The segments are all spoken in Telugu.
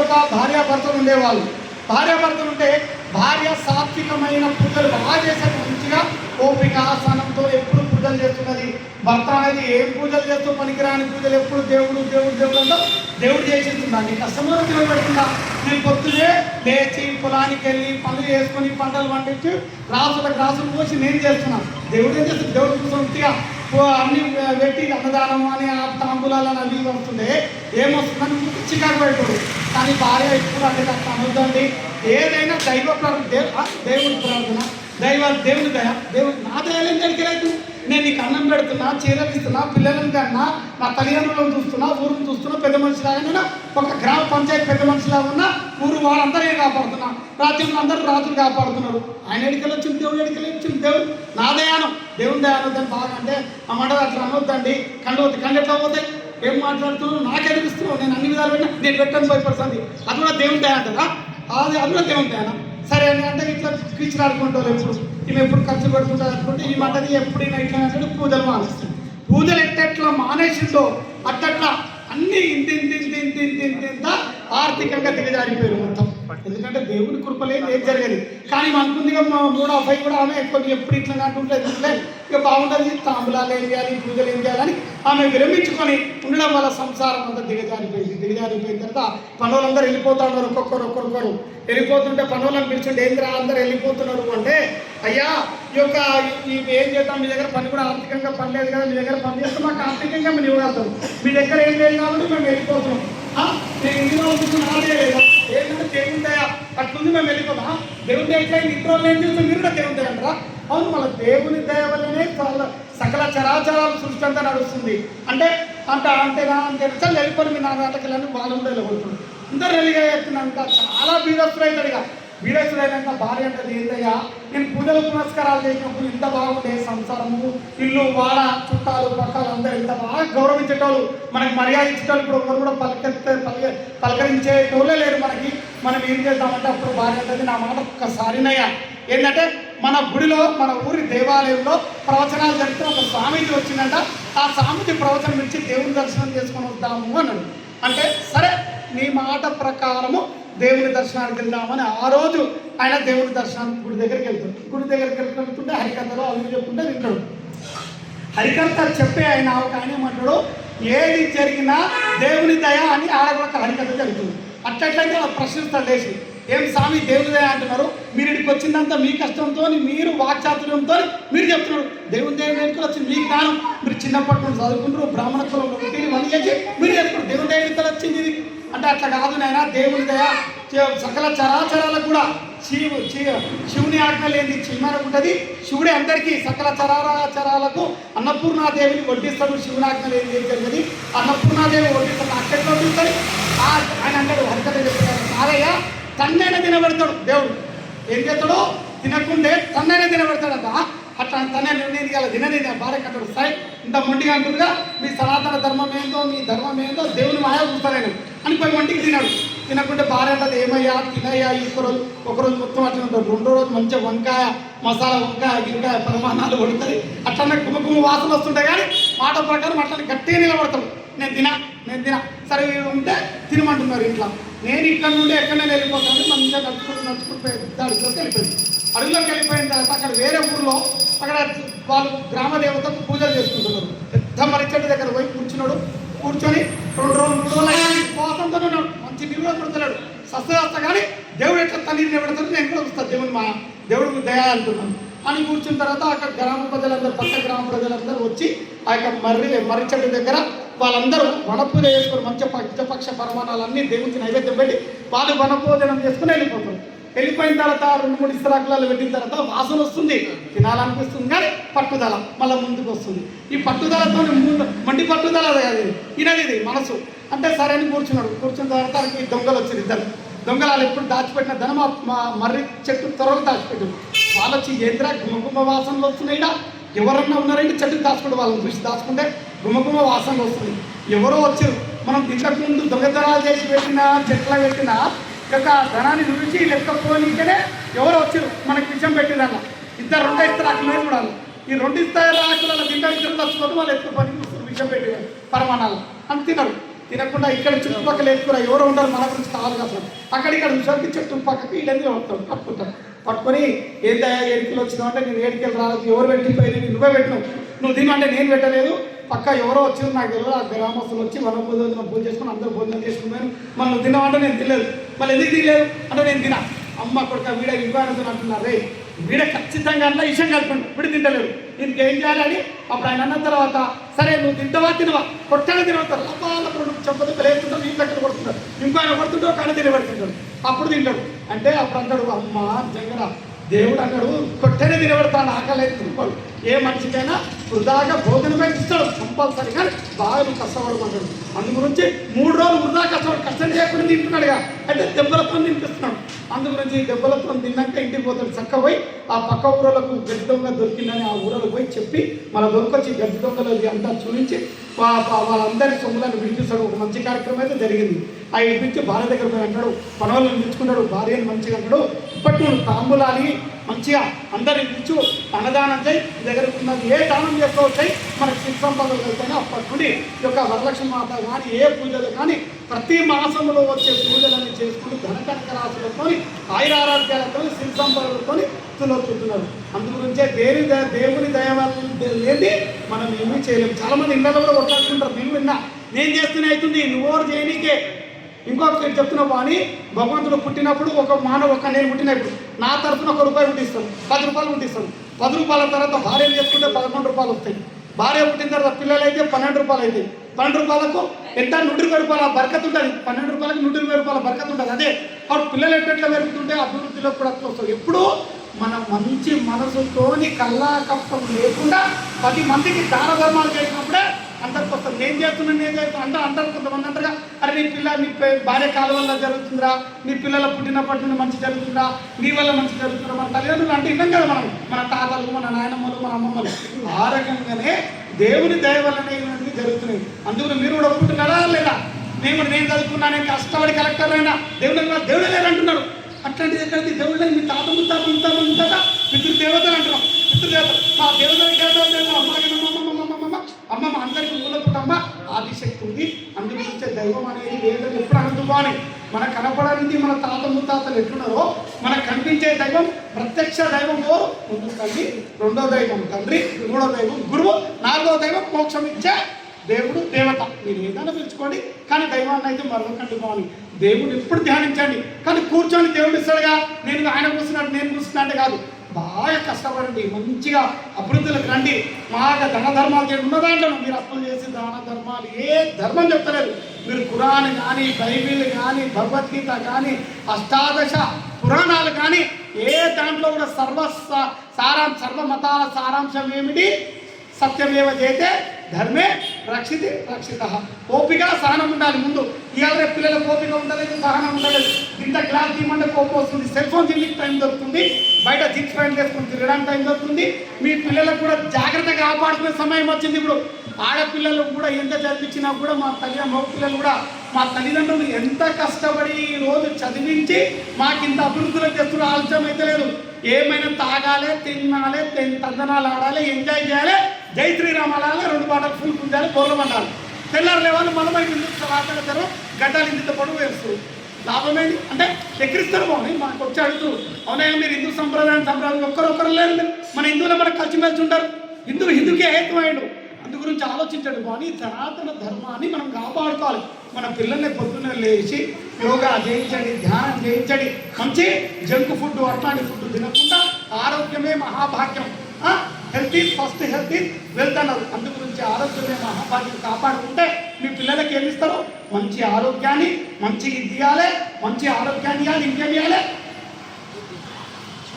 ఒక భార్యాభర్తలు ఉండేవాళ్ళు. భార్యాభర్తలు ఉంటే భార్య సాత్వికమైన పూజలు బాగా చేసేది, మంచిగా ఓపిక ఆసనంతో ఎప్పుడు పూజలు చేస్తున్నది. భర్త అనేది ఏం పూజలు చేస్తూ పనికిరాని పూజలు ఎప్పుడు దేవుడు దేవుడు దేవుడు అంతా దేవుడు చేసేస్తుందండి. కష్టమో తినబెడుతుందా? నేను పొద్దునే లేచి పొలానికి వెళ్ళి పనులు చేసుకొని పంటలు పండించి రాసులు పోసి నేను చేస్తున్నాను. దేవుడు ఏం చేస్తుంది? దేవుడు సొంతగా అన్ని పెట్టి అన్నదానం అని ఆ తాంబూలాలని అవి వస్తుండే ఏమొస్తుందని చికాకు పెట్టుడు. కానీ భార్య ఇప్పుడు అంటే అట్లా అనొద్దండి. ఏదైనా దేవుడి ప్రార్థన, దేవుని దయ. దేవుడు నా దయాలేం జరిగేలేదు. నేను నీకు అన్నం పెడుతున్నా, చీరలు ఇస్తున్నా, పిల్లలను కన్నా, నా తల్లిదండ్రులను చూస్తున్నా, ఊరుని చూస్తున్నా, పెద్ద మనిషిలాగా నేను ఒక గ్రామ పంచాయతీ పెద్ద మనిషిలాగా ఉన్నా, ఊరు వాళ్ళందరూ కాపాడుతున్నా, రాజ్యంలో అందరూ రాజులు కాపాడుతున్నారు. ఆయన ఎడికలు వచ్చింది, దేవుడు ఎడికలు వచ్చింది. దేవుడు నా దయానం, దేవుని దయానొద్దని బాగా అంటే ఆ మాట అట్లా అనొద్దండి. కళ్ళు ఎట్లా పోతాయి? ఏం మాట్లాడుతున్నావు? నాకెదిపిస్తున్నావు? నేను అన్ని విధాలు పెట్టినా నేను పెట్టని భయపడుతుంది. అది కూడా దేవుని దయ అంటారా? అది కూడా దేవుని దయానా? సరే అని అంటే ఇట్లా కీచులు ఆడుకుంటారు. ఎప్పుడు ఈమె ఎప్పుడు ఖర్చు పెడుతుంటారు అనుకుంటే ఈ మాటది ఎప్పుడైనా ఇట్లా అంటే పూజలు మానేస్తుంది. పూజలు ఎట్టెట్లా మానేసిందో అట్టట్లా అన్నీ ఇంత ఆర్థికంగా దిగజారిపోయారు మొత్తం. ఎందుకంటే దేవుని కృపలేదు ఏం జరిగేది. కానీ మనకుంది మూడో అబ్బాయి కూడా ఆమె కొన్ని ఎప్పుడు ఇట్లా అంటుంటుంది, ఇక బాగుంటుంది, తాంబులాలు ఏం చేయాలి, పూజలు ఏం చేయాలని ఆమె విరమించుకొని ఉండడం వల్ల సంసారం అంతా దిగజారిపోయిన తర్వాత పనులందరూ వెళ్ళిపోతా ఉన్నారు. ఒక్కొక్కరు వెళ్ళిపోతుంటే పనులను పిలిచింటే ఏంద్రా అందరూ వెళ్ళిపోతున్నారు అంటే, అయ్యా ఏం చేద్దాం, మీ దగ్గర పని కూడా ఆర్థికంగా పని లేదు కదా, మీ దగ్గర పని చేస్తే మాకు ఆర్థికంగా మేము ఇవ్వగలుగుతాం, మీ దగ్గర ఏం లేదు కాబట్టి మేము వెళ్ళిపోతున్నాం. నేను ఇందులో ఉంటుంది నాదే లేదా ఏంటంటే దేవుని దయ అట్లుంది, మేము వెళ్ళిపోతాం. దేవుని దయ ఎట్లా నిద్రలు ఏం చేస్తాం, మీరు కూడా దేవుని దయ అంటారా? అవును, మన దేవుని దయ వల్లనే సకల చరాచరాలు సృష్టి అంతా నడుస్తుంది. అంతేనా వెళ్ళిపోయి మీ నాటకెళ్ళని వాళ్ళు కూడా వెళ్ళిపోతుంది. అందరూ వెళ్ళిగా ఎత్తున్నాక చాలా బీదస్తులు అవుతాడు. ఇక బీదస్తులు అయినాక భార్య అంటది, ఏంటయ్యా నేను పూజలు పునస్కారాలు చేసినప్పుడు ఇంత బాగుండే సంసారము, ఇల్లు వాడ చుట్టాలు పక్కలు అందరూ ఇంత బాగా గౌరవించేటోళ్ళు, మనకి మర్యాద ఇచ్చేటోళ్ళు ఇప్పుడు ఒకరు కూడా పలకరించేటోళ్ళే లేరు మనకి. మనం ఏం చేద్దామంటే అప్పుడు భార్య అంటది, నా మాట ఒక్కసారినయ్యా, ఏంటంటే మన గుడిలో మన ఊరి దేవాలయంలో ప్రవచనాలు జరిగితే ఒక స్వామీజీ వచ్చిందంట. ఆ స్వామీజీ ప్రవచనం ఇచ్చి దేవుని దర్శనం చేసుకొని వద్దాము అన్నాడు. అంటే సరే నీ మాట ప్రకారము దేవుని దర్శనానికి వెళ్దామని ఆ రోజు ఆయన దేవుని దర్శనానికి గుడి దగ్గరికి వెళ్తాడు. గుడి దగ్గరికి వెళ్తుంటే హరికథలో అవి చెప్పుకుంటే వింటాడు. హరికథ చెప్పే ఆయన ఒక ఆయన ఏమంటాడు, ఏది జరిగినా దేవుని దయ అని ఆడగొక హరికథ జరుగుతుంది. అట్లయితే ప్రశ్నిస్తాడు లేచి, ఏం స్వామి దేవుని దయ అంటున్నారు, మీరు ఇక్కడికి వచ్చిందంతా మీ కష్టంతో, మీరు వాక్చాతుర్యంతో మీరు చెప్తున్నారు. దేవుని దయ వెనుకలు వచ్చింది మీ జ్ఞానం, మీరు చిన్నప్పటి నుండి చదువుకుంటారు, బ్రాహ్మణ కులంలో పుట్టి వన్ చేసి మీరు చెప్తున్నారు దేవుని దయ వెనుకలు వచ్చింది ఇది అంటే అట్లా కాదు నాయన. దేవుని దయ సకల చరాచరాలకు కూడా శివుని ఆజ్ఞ లేని చిన్నకు ఉంటుంది. శివుడే అందరికీ సకల చరాచరాలకు అన్నపూర్ణాదేవిని వడ్డిస్తాడు. శివుని ఆజ్ఞ లేని ఏం జరిగింది, అన్నపూర్ణాదేవి వడ్డిస్తాడు. అక్కడికి వడ్డిస్తాడు. ఆయన అంటాడు హరికథ చెప్తాడు, కాదయ్యా తన్నైనా తినబెడతాడు దేవుడు. ఏం చేస్తాడు, తినకుండే తన్నైనా తినబెడతాడట. అట్లా తనే నేను ఇలా తినని భార్య కట్టాడు. సాయి ఇంత మొండిగా అంటుందిగా, మీ సనాతన ధర్మం ఏందో మీ ధర్మం ఏందో దేవుని మాయా చూస్తాను అని పోయి వంటికి తినాడు. తినకుంటే భార్య అంటది, ఏమయ్యా తినయ్యా ఒకరోజు మొత్తం అట్లా ఉంటాడు, రెండో రోజు మంచిగా వంకాయ మసాలా వంకాయ పరిమాణాలు వండుతుంది. అట్లనే కుమ్మ వాసన వస్తుంటాయి. కానీ మాట ప్రకారం అట్లా గట్టిగా నిలబడతాడు. నేను తినా సరే ఉంటే తినమంటున్నారు ఇంట్లో. నేను ఇక్కడ నుండి ఎక్కడైనా వెళ్ళిపోతాను, మంచిగా నడుచుకుంటూ వెళ్ళిపోయింది. అడుగులోకి వెళ్ళిపోయిన తర్వాత అక్కడ వేరే ఊర్లో అక్కడ వాళ్ళు గ్రామ దేవతకు పూజలు చేసుకుంటున్నారు. పెద్ద మర్రి చెట్టు దగ్గర పోయి కూర్చొని 2 రోజులు ఉపవాసంతో ఉన్నాడు. మంచి నీళ్ళు కూడా కొడుతున్నాడు. సస్త కానీ దేవుడు ఎట్లా తల్లిని నిలబెడతాడు, నేను కూడా చూస్తాను దేవుడికి దయ అంటున్నాను అని కూర్చున్న తర్వాత అక్కడ గ్రామ ప్రజలందరూ పక్క గ్రామ ప్రజలందరూ వచ్చి ఆ యొక్క మర్రి చెట్టు దగ్గర వాళ్ళందరూ వనపూజ చేసుకొని మంచి పంచపక్ష పరిమాణాలన్నీ దేవుడికి నైవేద్యం పెట్టి వాళ్ళు వనపూజనం చేసుకుని వెళ్ళిపోయిన తర్వాత 2-3 ఇస్తరాకులలో పెట్టిన తర్వాత వాసన వస్తుంది, తినాలనిపిస్తుంది. కానీ పట్టుదల మళ్ళీ ముందుకు వస్తుంది. ఈ పట్టుదలతో మండి పట్టుదల అది ఇది మనసు అంటే సరే అని కూర్చున్న తర్వాత ఈ దొంగలు వచ్చారు. 2 దొంగలు ఎప్పుడు దాచిపెట్టిన ధనం మా మర్రి చెట్టు త్వరలో దాచిపెట్టారు. వాళ్ళు వచ్చి ఏంద్రా గుమగుమ వాసనలు వస్తున్నాయిడా, ఎవరన్నా ఉన్నారంటే చెట్టుకు దాచుకుంటే వాళ్ళని చూసి దాచుకుంటే గుమగుమ వాసనలు వస్తుంది. ఎవరో వచ్చారు. మనం ఇంతకు ముందు దొంగతనాలు చేసి పెట్టిన చెట్ల పెట్టిన యొక్క ధనాన్ని చూసి లెక్కపోనికనే ఎవరో వచ్చారు మనకి విషయం పెట్టిందన్న. 2 ఇస్తరాకులు చూడాలి. ఈ 2 ఇస్తరాకులలో తింటారు వచ్చుకొని వాళ్ళు ఎక్కువ పని విషయం పెట్టినారు పరిమాణాలు అని తినకుండా ఇక్కడ చుట్టుపక్కల ఎక్కువ ఎవరు ఉండరు మన గురించి కావాలి అసలు అక్కడిక్కడ చూసరికి చుట్టుపక్కకి వీళ్ళని వస్తాడు పట్టుకుంటాడు పట్టుకొని ఏంటయ్యా 7 కిలో వచ్చినావు అంటే నేను 7 కిలో రాలేదు ఎవరు పెట్టిపోయి నువ్వే పెట్టినావు నువ్వు తినంటే నేను పెట్టలేదు పక్క ఎవరో వచ్చి నాకు తెలియదు ఆ గ్రామస్తులు వచ్చి మన పూజ చేసుకుని అందరూ భోజనం చేసుకున్నాను మళ్ళీ నువ్వు తిన్నావంటే నేను తినలేదు మళ్ళీ ఎందుకు తినలేదు అంటే నేను తినా అమ్మ కొడుక వీడ ఇవ్వాలని అంటున్నారు రే వీడ ఖచ్చితంగా అన్న విషయం కలిపండి వీడు తింటలేడు దీనికి ఏం చేయాలని అప్పుడు ఆయన అన్న తర్వాత సరే నువ్వు తినవా కొట్టగా తినవుతారు అప్పుడు చెప్పదు లేకుంటారు నీ దగ్గర కొడుతుంటారు ఇంకో ఆయన కొడుతుంటావు కానీ తినబెడుతుంటాడు అప్పుడు తింటాడు అంటే అప్పుడు అంటాడు అమ్మ జంగర దేవుడు అన్నాడు కొట్టనే తినబెడతాడు ఆకలి అయితే తినపాడు ఏ మనిషికైనా వృధాగా భోజనమే ఇస్తాడు కంపల్సరీ కానీ బాగా నువ్వు కష్టపడమంటాడు అందు గురించి 3 రోజులు వృధా కష్టం చేయకుండా తింటున్నాడుగా అంటే దెబ్బలతో తినిపిస్తున్నాడు అందు గురించి దెబ్బలతో తిన్నాక ఇంటికి పోతాడు చక్క పోయి ఆ పక్క ఊరలకు గడ్డి దొంగ దొరికిందని ఆ ఊరలో పోయి చెప్పి మన దొరికొచ్చి గడ్డి దొంగలు అంతా చూపించి వాళ్ళందరి సొమ్ములను విడిపిస్తాడు ఒక మంచి కార్యక్రమం అయితే జరిగింది ఆ విడిపించి భార్య దగ్గర పోయి అంటాడు పనవాళ్ళని పిలుచుకున్నాడు భార్యని మంచిగా అంటాడు ఇప్పటి నువ్వు తాంబూలాలి మంచిగా అందరిని పిలుచు అన్నదానం చేయి దగ్గరకు ఉన్నది ఏ దానం చేస్తూ వచ్చాయి మనకు శిక్ష సంపదలు వెళ్తాయి అప్పటి నుండి ఈ యొక్క వరలక్ష్మి మాత కానీ ఏ పూజలు కానీ ప్రతి మాసంలో వచ్చే పూజలన్నీ చేసుకుని ధనకనక రాశులతో ఆయురారోగ్యాలతో శిక్ష సంపదలతో తులవుతున్నారు అందుగురించే దేవుని దయవల్ల లేని మనం ఏమీ చేయలేము చాలామంది ఇళ్ళలో కూడా కొట్లాడుకుంటారు నేను విన్నా నేను చేస్తూనే అవుతుంది నువ్వు చేయనీకే ఇంకొకటి చెప్తున్నావు అని భగవంతుడు పుట్టినప్పుడు నేను పుట్టినప్పుడు నా తరఫున ₹1 పుట్టిస్తాను 10 రూపాయలు పుట్టిస్తాను 10 రూపాయల తర్వాత భార్యను చేసుకుంటే 11 రూపాయలు వస్తాయి భార్య పుట్టిన తర్వాత పిల్లలు అయితే 12 రూపాయలు అవుతాయి 12 రూపాయలకు ఎంత 120 రూపాయల బరకత్ ఉంటుంది 12 రూపాయలకు 120 రూపాయల బరకత్ ఉంటుంది అదే అప్పుడు పిల్లలు ఎట్లా పెరుగుతుంటే అభివృద్ధిలో కూడా అట్లా వస్తుంది ఎప్పుడు మనం మంచి మనసుతోని కల్లా కప్పం లేకుండా 10 మందికి దాన ధర్మాలు చేసినప్పుడే అందరికి వస్తుంది నేను చేస్తున్నాను అంటారు కొంతమంది అంటారుగా అరే నీ భార్య కాలం వల్ల జరుగుతుందిరా నీ పిల్లల పుట్టినప్పటి నుండి మంచి జరుగుతుందా నీ వల్ల మంచి జరుగుతుందా మన తల్లిదండ్రులు అంటే ఇన్నాం కదా మనం మన తాతలు మన నాయనమ్మలు మన అమ్మమ్మలు ఆ రకంగానే దేవుని దయ వల్లనే ఇవన్నీ జరుగుతున్నాయి అందుకని మీరు కూడా ఒప్పుకుంటున్నారా లేదా నేను చదువుకున్నా నేను కష్టపడి కలెక్టర్ అయినా దేవుడే లేదంటున్నాడు అట్లాంటిది ఎక్కడికి దేవుడే మీ తాత ముత్తాత పితృదేవతలు అంటున్నాం పితృదేవతలు మా దేవతలు అమ్మమ్మ అందరికీ మూలపుటమ్మ ఆదిశక్తి ఉంది అందుగురించే దైవం అనేది లేదని ఎప్పుడు అనుభవాన్ని మనకు కనపడనిది మన తాత ముత్తాతలు ఎట్లున్నారో మనకు కనిపించే దైవం ప్రత్యక్ష దైవం ఎవరు ముందు తల్లి 2వ దైవం తండ్రి 3వ దైవం గురువు 4వ దైవం మోక్షం ఇచ్చే దేవుడు దేవత మీరు ఏదైనా పిలుచుకోండి కానీ దైవాన్ని అయితే మరొకండి బాగుంది దేవుడు ఎప్పుడు ధ్యానించండి కానీ కూర్చొని దేవుడు ఇస్తాడుగా ఆయన కూర్చున్నాడు నేను కూర్చున్నాడు కాదు బాగా కష్టపడండి మంచిగా అభివృద్ధిలోకి రండి బాగా దాన ధర్మాలు చేయండి ఉన్న దాంట్లో మీరు అప్పులు చేసి దాన ధర్మాలు ఏ ధర్మం చెప్తలేదు మీరు ఖురాన్ కానీ బైబిల్ కానీ భగవద్గీత కానీ అష్టాదశ పురాణాలు కానీ ఏ దాంట్లో కూడా సర్వ మతాల సారాంశం ఏమిటి సత్యమేవ జయతే ధర్మే రక్షిత ఓపిక సహనం ఉండాలి ముందు ఇవాళ పిల్లల ఓపిక ఉండలేదు సహనం ఉండలేదు ఇంత క్లాస్ తీయమంటే కోపం వస్తుంది సెల్ ఫోన్ తిరిగి టైం దొరుకుతుంది బయట జీన్స్ ప్యాంట్ వేసుకొని తిరగడానికి టైం దొరుకుతుంది మీ పిల్లలకు కూడా జాగ్రత్తగా కాపాడుకునే సమయం వచ్చింది ఇప్పుడు ఆడపిల్లలు కూడా ఎంత చదివించినా కూడా మా మగ పిల్లలు కూడా మా తల్లిదండ్రులు ఎంత కష్టపడి ఈ రోజు చదివించి మాకింత అభివృద్ధిలో చేస్తున్న ఆలోచన అయితే లేదు ఏమైనా తాగాలి తినాలి తందనాలు ఆడాలి ఎంజాయ్ చేయాలి జై శ్రీరామ్ ఆడాలి 2 పాటలు ఫుల్ పుంజాలి బోర్లు పండాలి తెల్లారు లేవాలి మనమై రాతారు గడ్డలు ఇంత పొడవు వేస్తారు లాభమేంటి అంటే ఎక్కిరిస్తారు బాగున్నాయి మనకు వచ్చి అడుగుతూ అవునా మీరు హిందూ సంప్రదాయం ఒక్కరొక్కరు లేదు మన హిందువులు మనకు కలిసిమెలిసి ఉంటారు హిందూకే హేతుమైండు అందు గురించి ఆలోచించండి కానీ సనాతన ధర్మాన్ని మనం కాపాడుకోవాలి మన పిల్లల్ని పొద్దున్నే లేచి యోగా చేయించండి ధ్యానం చేయించండి మంచి జంక్ ఫుడ్ అట్లాంటి ఫుడ్ తినకుండా ఆరోగ్యమే మహాభాగ్యం health is first health is wealth అన్నారు అందు గురించి ఆరోగ్యమే మహాభాగ్యం కాపాడుకుంటే మీ పిల్లలకి ఏమి ఇస్తారు మంచి ఆరోగ్యాన్ని మంచి ఇది ఇవ్వాలి మంచి ఆరోగ్యాన్ని ఇవ్వాలి ఇంకేం ఇవ్వాలి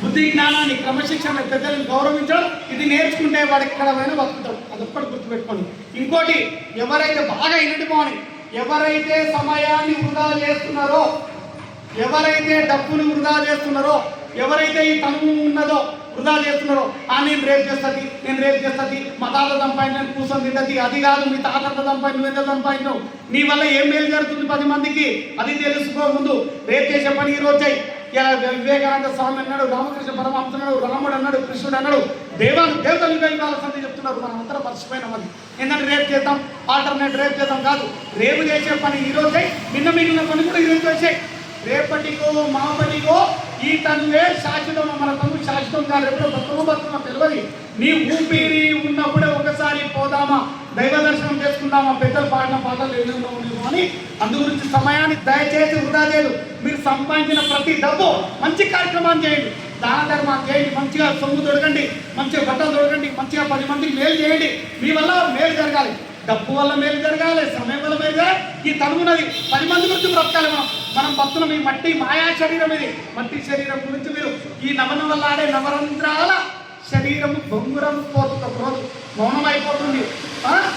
బుద్ధి జ్ఞానాన్ని క్రమశిక్షణ పెద్దలను గౌరవించడం ఇది నేర్చుకుంటే వాడు ఎక్కడైనా బతుకుతాడు అదొక్కటి గుర్తుపెట్టుకోండి ఇంకోటి ఎవరైతే బాగా ఇనటిపోని ఎవరైతే సమయాన్ని వృధా చేస్తున్నారో ఎవరైతే డబ్బును వృధా చేస్తున్నారో ఎవరైతే ఈ తను ఉన్నదో వృధా చేస్తున్నారో నేను రేపు చేస్తుంది మా తాత సంపాదించి నేను కూర్చొని తింటది అది కాదు మీ తాత సంపాదించి నువ్వు ఎంత సంపాదించినావు నీ వల్ల ఏం మేలు జరుగుతుంది 10 మందికి అది తెలుసుకో ముందు రేపు చేసే పని ఈరోజు చేయి వివేకానంద స్వామి అన్నాడు, రామకృష్ణ పరమహంస అన్నాడు, రాముడు అన్నాడు, కృష్ణుడు అన్నాడు, దేవతలు యుగాల సంధి చెప్తున్నారు. మనం అందరం మర్చిపోయినాం. అది ఏంటంటే రేపు చేద్దాం, ఆల్టర్నేట్ రేపు చేద్దాం కాదు. రేపు చేసే పని ఈరోజే, నిన్న మిగిలిన పని కూడా ఈరోజు చేసే. రేపటికో మాపటికో ఈ తనువే శాశ్వతం. మన తను శాశ్వతం కాదు, ఎప్పుడో బతుకమో తెలియదు. నీ ఊపిరి ఉన్నప్పుడే ఒకసారి పోదామా, దైవ దర్శనం చేసుకుందామా, పెద్దలు పాడిన పాటలు ఎన్నో అని. అందు గురించి సమయాన్ని దయచేసి వృధా చేయదు. మీరు సంపాదించిన ప్రతి డబ్బు మంచి కార్యక్రమాన్ని చేయండి, దాన ధర్మాన్ని చేయండి, మంచిగా సొమ్ము దొరకండి, మంచిగా బట్టలు దొరకండి, మంచిగా 10 మందికి మేలు చేయండి. మీ వల్ల మేలు జరగాలి, డబ్బు వల్ల మేలు జరగాలి, సమయం వల్ల మేలు జరగాలి. ఈ తనువున్నది 10 మంది గురించి బ్రతకాలి. మనం భక్తులం. ఈ మట్టి మాయా శరీరం, ఇది మట్టి శరీరం గురించి మీరు ఈ నవనవలాడే నవరంధ్రాల శరీరము బొంగురం పోతుంది, ఒక రోజు మౌనం అయిపోతుంది,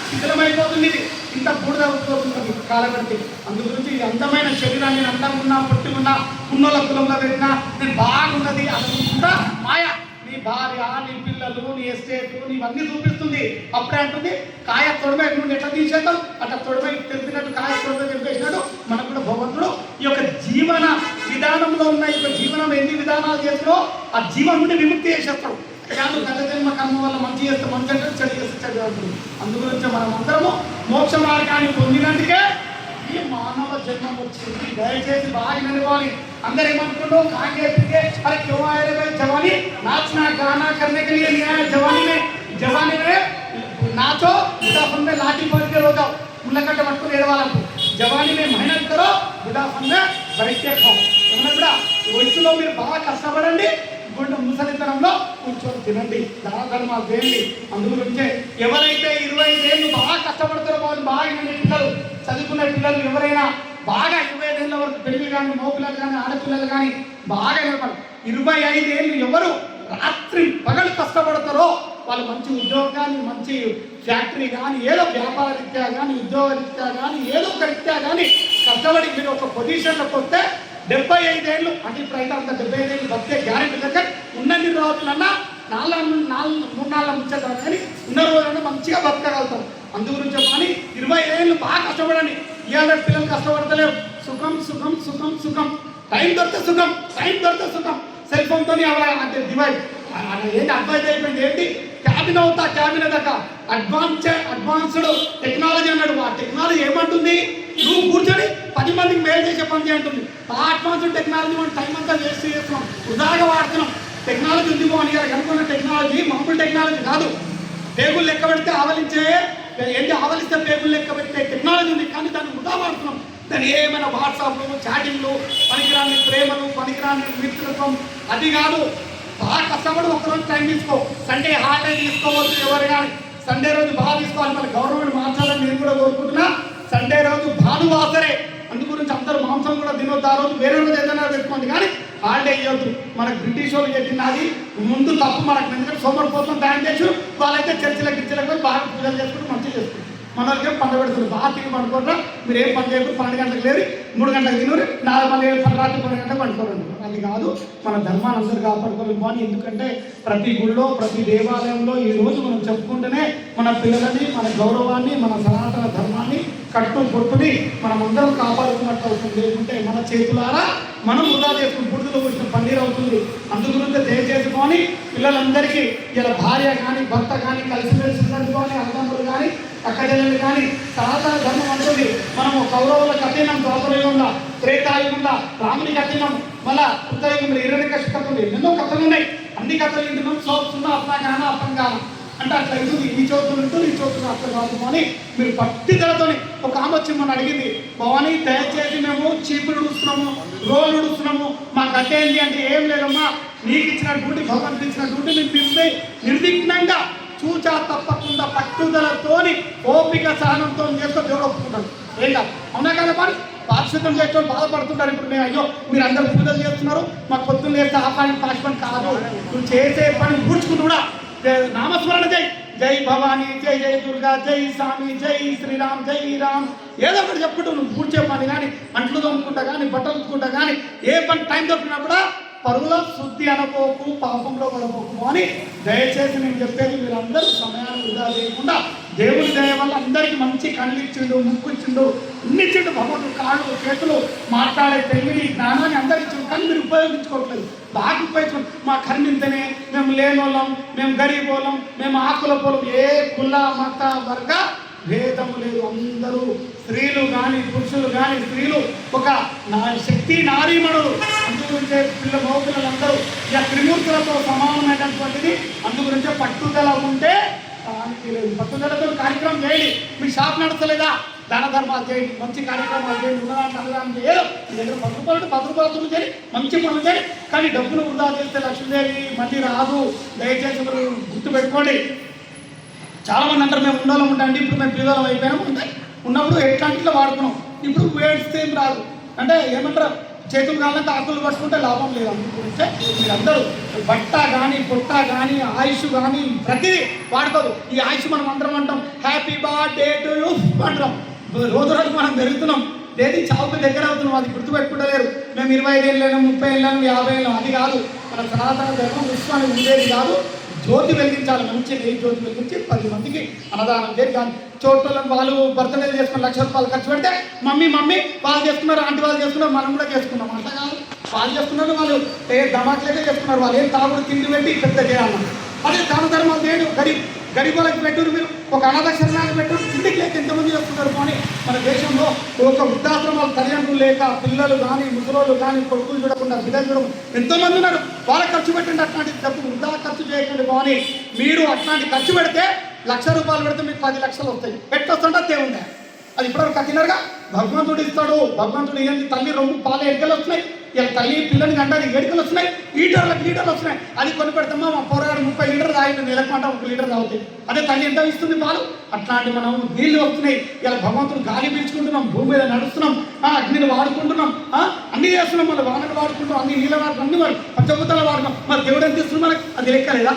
శిథిలమైపోతుంది. ఇది ఇంత బూడిదవుతుంది కాలగట్టి. అందు గురించి ఈ అందమైన శరీరాన్ని, నేను అందంగా ఉన్నా, పొట్టి ఉన్నా, ఉన్నోళ్ళ కులంలో వెళ్ళినా నేను బాగున్నది అదంతా మాయ. నీ భార్య, నీ పిల్లలు, నీ ఎస్టేట్, నీవన్నీ చూపిస్తుంది. అప్పుడే అంటుంది కాయ తొడమే నువ్వు ఎట్లా తీసేద్దాం, అట్లా తొడమే తెలిపినట్టు కాయ తొడమే తెలిపేసినట్టు మనకు కూడా భగవంతుడు ఈ యొక్క జీవన విధానంలో ఉన్న ఈ యొక్క జీవనం ఎన్ని విధానాలు చేస్తారో ఆ జీవనం నుండి విముక్తి చేసేస్తాడు. కాదు గత జన్మ కర్మ వల్ల మంచి చేస్తే మంచి అంటే చెడు చేస్తే చెడు అంటుంది. అందుగురించి మనం అందరము మోక్ష మార్గాన్ని పొందినందుకే ఈ మానవ జన్మం వచ్చింది. దయచేసి బాగా నిలవాలి. అందరు ఏమనుకుంటూ కాకే పికే अरे क्यों आए रे भाई जवानी नाचना गाना करने के लिए नहीं आया जवानी में नाचो बुढ़ापन में लाठी पकड़ के रो जाओ मुल्लकट्ट पట్టుకుని ఏడవాలకు जवानी में मेहनत करो बुढ़ापन में बैठ के खाओ. ఏమన్నా కూడా వయసులో మీరు బాగా కష్టపడండి, గుండె ముసలితనంలో కూర్చొని తినండి, దాన ధర్మాలు చేయండి. అందుగురించే ఎవరైతే 25 ఏళ్ళు బాగా కష్టపడతారో వాళ్ళు బాగా పిల్లలు, చదువుకున్న పిల్లలు ఎవరైనా బాగా 25 ఏళ్ళ వరకు పెళ్లి కానీ, మగపిల్లలు కానీ, ఆడపిల్లలు కానీ బాగా నిలబడి 25 ఏళ్ళు ఎవరు రాత్రి పగలు కష్టపడతారో వాళ్ళు మంచి ఉద్యోగం కానీ, మంచి ఫ్యాక్టరీ కానీ, ఏదో వ్యాపార రీత్యా కానీ, ఉద్యోగ రీత్యా కానీ, ఏదో ఒక రీత్యా కానీ కష్టపడి మీరు ఒక పొజిషన్లోకి వస్తే 75 ఏళ్ళు అంటే ఇప్పుడు అయితే అంత 75 ఏళ్ళు బతికే గ్యారెంటీ దగ్గర ఉన్నన్ని రోజులన్నా 3-4 ముచ్చేద్దాం కానీ ఉన్న రోజులన్నా మంచిగా బతకగలుగుతాం. అందుగురించి కానీ 25 ఏళ్ళు బాగా కష్టపడండి. ఇవాళ పిల్లలు కష్టపడతలేరు. సుఖం సుఖం సుఖం సుఖం, టైం దొరికితే సుఖం, టైం దొరికితే సుఖం. సెల్ ఫోన్తో అంటే డివైడ్ ఏంటి అడ్వైజ్ అయిపోయింది. ఏంటి క్యాబిన్ అవుతా క్యాబిన్ దాకా అడ్వాన్స్డ్ టెక్నాలజీ అన్నాడు. ఆ టెక్నాలజీ ఏమంటుంది, నువ్వు కూర్చొని 10 మందికి మేలు చేసే పని చేయంటుంది. ఆ అడ్వాన్స్డ్ టెక్నాలజీ మనం టైం అంతా వేస్ట్ చేస్తున్నాం, వృధాగా వాడుతున్నాం. టెక్నాలజీ ఉంది అని కనుక్కున్న టెక్నాలజీ మామూలు టెక్నాలజీ కాదు. పేగులు లెక్క పెడితే ఆవలించే ఏంటి, ఆవలిస్తే పేగులు లెక్క పెట్టే టెక్నాలజీ ఉంది, కానీ దాన్ని వృధా వాడుతున్నాం. దాన్ని ఏమైనా వాట్సాప్లు, చాటింగ్లు, పనికిరాని ప్రేమలు, పనికిరాని మిత్రత్వం అది కాదు. బాగా కష్టపడి ఒకరోజు టైం తీసుకో. సండే హాలిడే తీసుకోవచ్చు ఎవరు కానీ. సండే రోజు బాగా తీసుకోవాలి. మన గవర్నమెంట్ మార్చాలని నేను కూడా కోరుకుంటున్నా. సండే రోజు భానువాసరే, అందు గురించి అందరూ మాంసం కూడా తినొద్దు. ఆ రోజు వేరే రోజు ఏదైనా పెట్టుకోండి, కానీ హాలిడే ఇవ్వద్దు. మనకు బ్రిటిష్ వాళ్ళు చెప్పినది ముందు తప్పు మనకు. ఎందుకంటే సోమరిపోతం తయారు చేసి వాళ్ళైతే చర్చిలకు పోయి బాగా పూజలు చేసుకుంటూ మంచిగా చేసుకుంటారు. మన వాళ్ళకి పండుగ పెడుతుంది. బాగా తిరిగి పండుకోరా, మీరు ఏం పని చేయకూడదు. 12 గంటలకు లేరు, 3 గంటలకు తినరు, 4 మళ్ళీ రాత్రి 12 గంటలకు పండుకోరండి. అది కాదు. మన ధర్మాన్ని అందరూ కాపాడుకోవాలి. ఎందుకంటే ప్రతి గుళ్ళో, ప్రతి దేవాలయంలో ఈ రోజు మనం చెప్పుకుంటేనే మన పిల్లలని, మన గౌరవాన్ని, మన సనాతన ధర్మాన్ని కట్టు పొట్టుని మనం అందరం కాపాడుకున్నట్టు అవుతుంది. లేకుంటే మన చేతులారా మనం వృధా చేసుకుని బుడిదలో వచ్చిన పన్నీరు అవుతుంది. అందుగురించి దయచేసుకొని పిల్లలందరికీ ఇలా భార్య కానీ, భర్త కానీ కలిసిమెలిసి ఉన్నట్టుకొని, అన్నదమ్ములు కానీ, అక్కజల్లు కానీ సనాతన ధర్మం అంటుంది. మనము కౌరవుల కఠినం ద్వాపరయుగంలో, త్రేతాయుగంలో రాముని కఠినం, మళ్ళా కృతయుగంలో హిరణ్యకశిప కథలు ఎన్నెన్నో కథలు ఉన్నాయి. అన్ని కథలు ఇంటున్నాం. సోపుతున్నా అప్నాగాన అప్పంగానం అంటే అట్లా అవుతుంది. ఈ చోటులు ఉంటుంది, ఈ చోటులు అట్లా కాదు అని మీరు పట్టుదలతోని. ఒక ఆమె వచ్చి మనం అడిగింది, భవానీ దయచేసి మేము చీపులు ఉడుస్తున్నాము, రోలు ఉడుస్తున్నాము, మాకు అట్టేంది అంటే ఏం లేదమ్మా, నీకు ఇచ్చిన డ్యూటీ, భగవంతుడు ఇచ్చిన డ్యూటీ మేము తీస్తే నిర్విఘ్నంగా చూచా తప్పకుండా పట్టుదలతోని ఓపిక సహనంతో చేస్తూ దేవుడు ఒప్పుకుంటాడు. ఏం కాదు, అవునా కదా? పని పారిశుద్ధం చేసేవాళ్ళు బాధపడుతుంటారు. ఇప్పుడు మేము అయ్యో మీరు అందరూ పూజలు చేస్తున్నారు, మాకు పొద్దున్న చేస్తే ఆ పని పాశపని కాదు. నువ్వు చేసే పని కూర్చుకుంటూ కూడా నామస్మరణ జై జై భవానీ, జై జై దుర్గా, జై స్వామి, జై శ్రీరామ్, జై రామ్, ఏదో ఒకటి చెప్పుకుంటూ నువ్వు కూర్చే పని కానీ, అంట్లు తోముకుంటా కానీ, బట్టలు ఉతుకుంటా కానీ, ఏ పని టైం దొరికినప్పుడు పరుల శుద్ధి అనపోకు, పాపంలో పడపోకు అని దయచేసి నేను చెప్పేది, మీరందరూ సమయాన్ని వృధా చేయకుండా దేవుడి దయ వల్ల అందరికీ మంచి కళ్ళు ఇచ్చిండు, ముక్కు ఇచ్చిండు, అన్ని ఇచ్చిండు భగవంతుడు, కాళ్ళు చేతులు, మాట్లాడే తెలివిని జ్ఞానాన్ని అందరు ఇచ్చిండు. కానీ మీరు ఉపయోగించుకోవట్లేదు. బాగా ఉపయోగించుకోండి. మా కర్మింతనే, మేము లేనోళ్ళం, మేము గరీబ్ వాళ్ళం, మేము ఆకుల పోలం, ఏ కుల మత వర్గ భేదము లేదు. అందరూ స్త్రీలు కానీ పురుషులు కానీ, స్త్రీలు ఒక శక్తి నారీమణులు, అందుగురించే మగపిల్లలందరూ ఇక త్రిమూర్తులతో సమానమైనటువంటిది. అందుగురించే పట్టుదల ఉంటే దానికి లేదు. పట్టుదలతో కార్యక్రమం చేయండి. మీ షాప్ నడచలేదా, దాన ధర్మాలు చేయండి, మంచి కార్యక్రమాలు చేయండి, ఉన్నదాన్ని అన్నదానం చేయాలి. మీ దగ్గర 10 రూపాయలు 10 రూపాయలు చేయండి, మంచి పనులు చేయండి. కానీ డబ్బులు వృధా చేస్తే లక్ష్మీదేవి మళ్ళీ రాదు. దయచేసి మీరు గుర్తుపెట్టుకోండి. చాలామంది అంటారు మేము ఉండోళ్ళం ఉంటాండి, ఇప్పుడు మేము పీదోళం అయిపోయినాం. అంటే ఉన్నప్పుడు ఎట్లాంటిలో వాడుకున్నాం, ఇప్పుడు వేడిస్తే ఏం రాదు. అంటే ఏమంటారు, చేతులు కాలంటే ఆకులు పట్టుకుంటే లాభం లేదు. అందుకుంటే మీరందరూ బట్ట కానీ పొట్ట కానీ ఆయుష్ కానీ ప్రతిదీ వాడుకోదు. ఈ ఆయుష్ మనం అందరం అంటాం హ్యాపీ బర్త్డే టు యూ అంటాం. రోజు రోజు మనం పెరుగుతున్నాం, ఏది చావుకు దగ్గర అవుతున్నాం. అది గుర్తుపెట్టుకుంటలేరు. మేము 25 ఏళ్ళను 30 ఏళ్ళను 50 ఏళ్ళను, అది కాదు. మన సనాతన ధర్మం విశ్వాన్ని ఉండేది కాదు. జ్యోతి వెలిగించాలి, మంచి నెయ్యి జ్యోతి వెలిగించి 10 మందికి అన్నదానం చేయాలి. కానీ చోట్లను వాళ్ళు బర్త్డే చేసుకుని 1,00,000 రూపాయలు ఖర్చు పెడితే మమ్మీ వాళ్ళు చేసుకున్నారు, ఆంటీ వాళ్ళు చేసుకున్నారు, మనం కూడా చేసుకున్నాం. అంత కాదు, వాళ్ళు చేసుకున్నారు, వాళ్ళు దమాట్లయితే చేసుకున్నారు. వాళ్ళు ఏం తాగుడు తిండి పెట్టి పెద్ద చేయాలన్నారు. అదే దాన ధర్మాలు చేయడు. గరీబ్ వాళ్ళకి పెట్టారు, మీరు ఒక అనాథ శరణాలకు పెట్టారు. తిండికి లేక ఎంతమంది చేస్తున్నారు. కానీ మన దేశంలో ఒక వృద్ధాశ్రమాలు తల్లిదండ్రులు లేక పిల్లలు కానీ ముసలోళ్ళు కానీ కొడుకులు చూడకుండా బిడ్డలు చూడకుండా ఎంతోమంది ఉన్నారు. వాళ్ళకి ఖర్చు పెట్టండి. అట్లాంటి డబ్బు వృధా ఖర్చు చేయకండి. కానీ మీరు అట్లాంటి ఖర్చు పెడితే 1,00,000 రూపాయలు పెడితే మీకు 10 లక్షలు వస్తాయి. పెట్టొస్తుంటే దేవుండే అది ఇప్పటివరకు కట్టినారుగా. భగవంతుడు ఇస్తాడు. భగవంతుడు ఏంటి, తల్లి 2 పాల ఎడికలు వస్తున్నాయి. ఇలా తల్లి పిల్లని కంటే ఎడికలు వస్తున్నాయి, లీటర్లు వస్తున్నాయి. అది కొని పెడతామా, మా పోరగాడు 30 లీటర్లు తాగిన నెలకు మాట 1 లీటర్ తాగుతాయి. అదే తల్లి ఎంత ఇస్తుంది పాలు. అట్లాంటి మనం నీళ్ళు వస్తున్నాయి. ఇలా భగవంతుడు గాలి పీల్చుకుంటున్నాం, భూమి మీద నడుస్తున్నాం, అగ్నిని వాడుకుంటున్నాం, అన్ని చేస్తున్నాం. మళ్ళీ వానలు వాడుకుంటాం, అన్ని నీళ్ళ వాడుతున్నాం, అన్ని మరి పంచభూతాలు వాడుతున్నాం. మరి దేవుడు ఎంత ఇస్తుంది మనకి, అది లెక్కలేదా?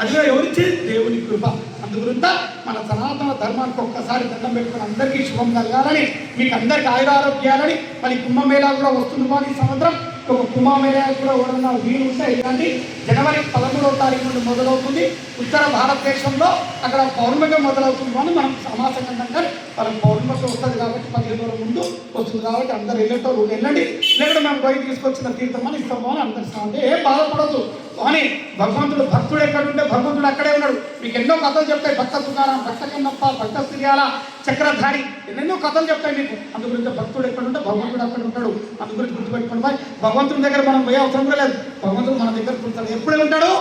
అది ఎవరిచ్చేది? దేవుని కృప. అందుగురింత మన సనాతన ధర్మానికి ఒక్కసారి దండం పెట్టుకుని అందరికీ శుభం కలగాలని, మీకు అందరికీ ఆయురారోగ్యాలని. మరి కుంభమేళా కూడా వస్తుంది. కానీ ఈ సంవత్సరం ఒక కుంభమేళా కూడా ఎవరన్నా వీలు ఉంటే ఇలాంటి జనవరి 13వ తారీఖు నుండి మొదలవుతుంది. ఉత్తర భారతదేశంలో అక్కడ పౌర్ణమిగా మొదలవుతుంది. అని మనం సమాసంగా వాళ్ళకి పౌర్ణమికి వస్తుంది కాబట్టి 15 రోజుల ముందు వస్తుంది కాబట్టి అందరు వెళ్ళేటోళ్ళు వెళ్ళండి. లేకపోతే మేము పోయి తీసుకొచ్చిన తీర్థం అని ఇస్తాము అని అందరిస్తామంటే ఏం బాధపడదు. కానీ భగవంతుడు భక్తుడు ఎక్కడుంటే భగవంతుడు అక్కడే ఉన్నాడు. మీకు ఎన్నో కథలు చెప్తాయి. భక్త తుకారాం, భక్త కన్నప్ప, భక్త సిరియాల, చక్రధారి, ఎన్నెన్నో కథలు చెప్తాయి మీకు. అందు గురించి భక్తుడు ఎక్కడుంటే భగవంతుడు అక్కడ ఉంటాడు. అందు గురించి గుర్తుపెట్టుకోండి. భగవంతుడి దగ్గర మనం పోయే అవసరం కూడా లేదు. భగవంతుడు మన దగ్గర కూర్చుంటాడు. ఎప్పుడే ఉంటాడు?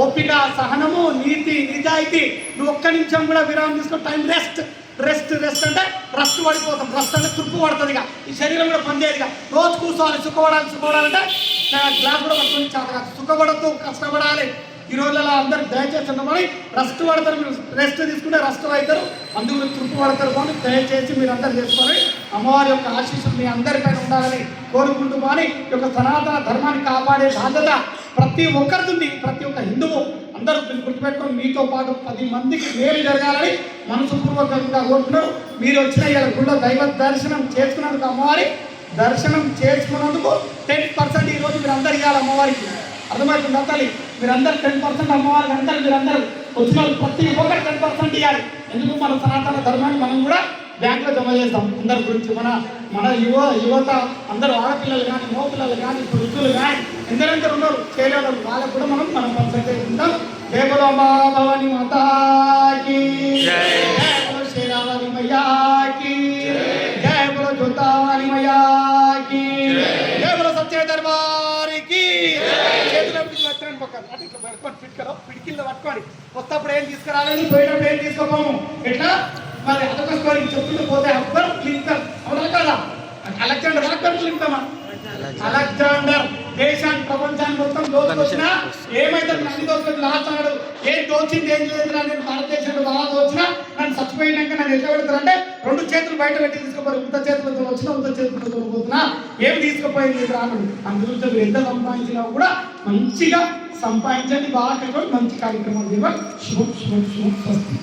ఓపిక, సహనము, నీతి, నిజాయితీ. నువ్వు ఒక్క నిమిషం కూడా విరామం తీసుకొని టైం రెస్ట్ అంటే రస్ట్ పడిపోతాం. రస్ట్ అంటే తుప్పు పడుతుంది. ఇక ఈ శరీరం కూడా పనిచేయదు. ఇక రోజు కూర్చోవాలి. సుఖపడాలంటే గ్లాస్ కూడా పట్టుకొని చాలా కాదు. సుఖపడద్దు, కష్టపడాలి. ఈ రోజులలో అందరూ దయచేసి ఉండమని రెస్ట్ పడతారు. మీరు రెస్ట్ తీసుకుంటే రెస్ట్ అవుతారు, అందుకు తృప్తి పడతారు. కానీ దయచేసి మీరు అందరూ చేసుకొని అమ్మవారి యొక్క ఆశీస్సులు మీ అందరిపైన ఉండాలని కోరుకుంటూ, కానీ ఈ యొక్క సనాతన ధర్మాన్ని కాపాడే బాధ్యత ప్రతి ఒక్కరిది. ప్రతి ఒక్క హిందువు అందరూ గుర్తుపెట్టుకొని మీతో పాటు 10 మందికి మేలు జరగాలని మనసుపూర్వకంగా కోరుకుంటున్నారు. మీరు వచ్చిన ఇలా గుళ్ళో దైవ దర్శనం చేసుకున్నందుకు, అమ్మవారి దర్శనం చేసుకున్నందుకు 10% ఈరోజు మీరు అందరు ఇవ్వాలి అమ్మవారికి. అర్థమవుతుంది తల్లి? మీరందరూ 10% అమ్మవారికి అందరూ మీరందరూ వచ్చిన ప్రతి ఒక్కరు 10% ఇవ్వాలి. ఎందుకు? మన సనాతన ధర్మాన్ని మనం కూడా బ్యాంకులో జమ చేస్తాం. అందరి గురించి మన యువత అందరూ ఆడపిల్లలు కానీ మోపిల్లలు కానీ వృద్ధులు కానీ ఎందరందరూ ఉన్నారు చేయలేరు. వాళ్ళకు కూడా మనం పర్సెంటేజ్ ఉంటాం. జయ బోలో మా భవాని మాతాకి, జయ బోలో శ్రీరామని మయ్యాకి, జయ బోలో జ్యోతాని మయ్యాకి, జయ బోలో సత్య దర్బారికి. చేతులు పట్టుకోండి, ఇట్లా పట్టుకొని పిడికిల్లో పట్టుకోండి. వస్తప్పుడు ఏం తీసుకురాలేదు, పోయేటప్పుడు ఏం తీసుకోపోము. ఎట్లా మరి అదొక స్టోరీ చెప్పుకుంటూ పోతే అక్బర్ క్లింటన్ అవునా కదా? అలెగ్జాండర్ క్లింటన్, అలెగ్జాండర్ దేశాన్ని ప్రపంచాన్ని మొత్తం దోచుకొచ్చినా ఏమైతే అన్ని దోచుకొచ్చి లాస్ట్ అన్నాడు. ఏం దోచింది ఏం చేయదు, నేను భారతదేశంలో బాగా దోచినా నన్ను చచ్చిపోయినాక నన్ను ఎట్లా పెడతారంటే 2 చేతులు బయట పెట్టి తీసుకుపోయి ఉత్త చేతులతో వచ్చినా ఉత్త చేతులతో పోతున్నా ఏం తీసుకుపోయింది రానుడు. అందుగురించి మీరు ఎంత సంపాదించినా కూడా మంచిగా సంపాదించండి. బాగా మంచి కార్యక్రమాలు శుభం శుభం శుభం స్వస్తి.